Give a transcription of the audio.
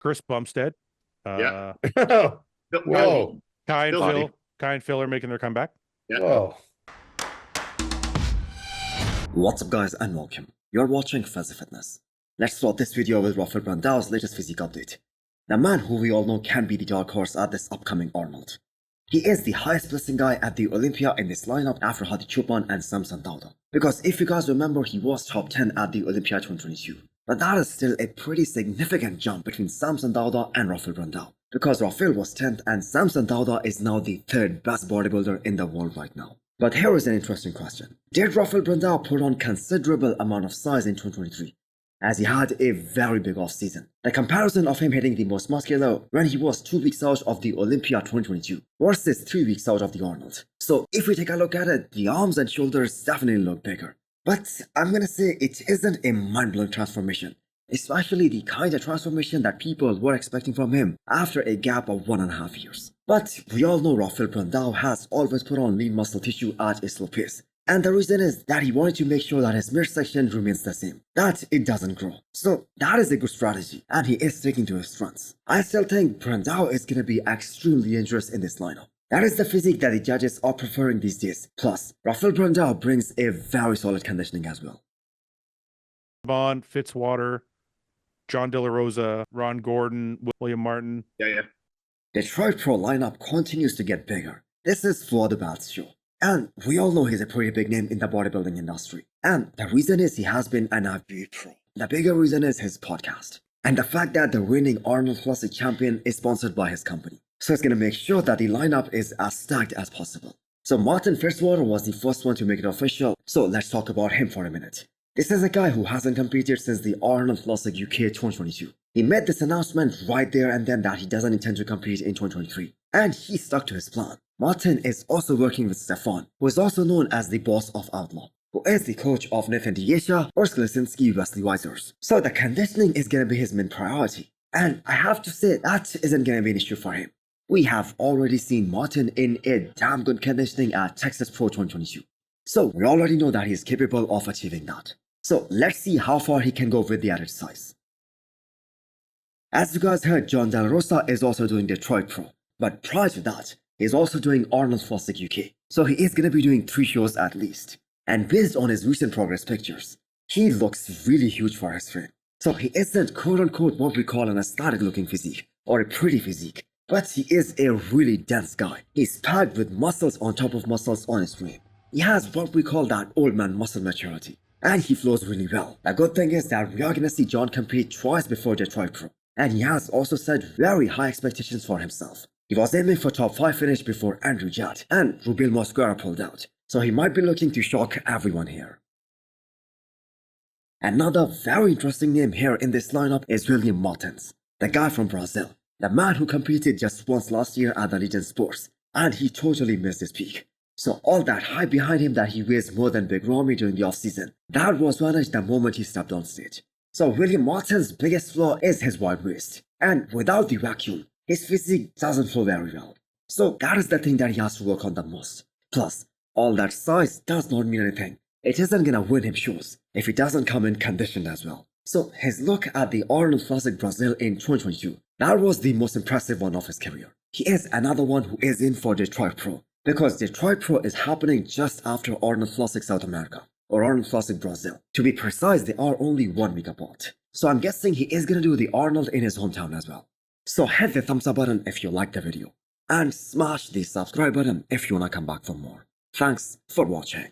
Chris Bumstead. Yeah. Whoa. Kai and Still Phil. body. Kai and Phil are making their comeback. Yeah. Whoa. What's up guys and welcome. You're watching Fazi Fitness. Let's start this video with Rafael Brandao's latest physique update. The man who we all know can be the dark horse at this upcoming Arnold. He is the highest blessing guy at the Olympia in this lineup after Hadi Choopan and Samson Dauda. Because if you guys remember, he was top 10 at the Olympia 2022. But that is still a pretty significant jump between Samson Dauda and Rafael Brandao. Because Rafael was 10th and Samson Dauda is now the 3rd best bodybuilder in the world right now. But here is an interesting question. Did Rafael Brandao put on considerable amount of size in 2023? As he had a very big off-season. The comparison of him hitting the most muscular when he was 2 weeks out of the Olympia 2022 versus 3 weeks out of the Arnold. So if we take a look at it, the arms and shoulders definitely look bigger. But I'm gonna say it isn't a mind-blowing transformation. Especially the kind of transformation that people were expecting from him after a gap of 1.5 years. But we all know Rafael Brandao has always put on lean muscle tissue at a slow pace. And the reason is that he wanted to make sure that his midsection remains the same, that it doesn't grow. So that is a good strategy, and he is sticking to his strengths. I still think Brandao is going to be extremely dangerous in this lineup. That is the physique that the judges are preferring these days. Plus, Rafael Brandao brings a very solid conditioning as well. Bond, Fitzwater, Jon De La Rosa, Ron Gordon, William Martin. Yeah. Detroit Pro lineup continues to get bigger. This is for the Bats show. And we all know he's a pretty big name in the bodybuilding industry. And the reason is he has been an avid pro. The bigger reason is his podcast. And the fact that the reigning Arnold Classic champion is sponsored by his company. So it's going to make sure that the lineup is as stacked as possible. So Martin Fitzwater was the first one to make it official. So let's talk about him for a minute. This is a guy who hasn't competed since the Arnold Classic UK 2022. He made this announcement right there and then that he doesn't intend to compete in 2023. And he stuck to his plan. Martin is also working with Stefan, who is also known as the boss of Outlaw, who is the coach of Nathan Diesha or Sklesinski Wesley Weisers. So the conditioning is going to be his main priority. And I have to say that isn't going to be an issue for him. We have already seen Martin in a damn good conditioning at Texas Pro 2022. So we already know that he is capable of achieving that. So let's see how far he can go with the added size. As you guys heard, Jon De La Rosa is also doing Detroit Pro. But prior to that, he's also doing Arnold Classic UK. So he is going to be doing 3 shows at least. And based on his recent progress pictures, he looks really huge for his frame. So he isn't quote unquote what we call an aesthetic looking physique or a pretty physique. But he is a really dense guy. He's packed with muscles on top of muscles on his frame. He has what we call that old man muscle maturity. And he flows really well. The good thing is that we are going to see Jon compete twice before Detroit Pro. And he has also set very high expectations for himself. He was aiming for top 5 finish before Andrew Judd and Rubil Mosquera pulled out. So he might be looking to shock everyone here. Another very interesting name here in this lineup is William Martens, the guy from Brazil. The man who competed just once last year at the Legend Sports. And he totally missed his peak. So all that hype behind him that he weighs more than Big Ramy during the off-season, that was vanished the moment he stepped on stage. So William Martens' biggest flaw is his wide waist. And without the vacuum, his physique doesn't flow very well. So that is the thing that he has to work on the most. Plus, all that size does not mean anything. It isn't gonna win him shows if he doesn't come in conditioned as well. So his look at the Arnold Classic Brazil in 2022, that was the most impressive one of his career. He is another one who is in for Detroit Pro. Because Detroit Pro is happening just after Arnold Classic South America, or Arnold Classic Brazil. To be precise, they are only 1 week apart. So I'm guessing he is gonna do the Arnold in his hometown as well. So hit the thumbs up button if you liked the video. And smash the subscribe button if you wanna come back for more. Thanks for watching.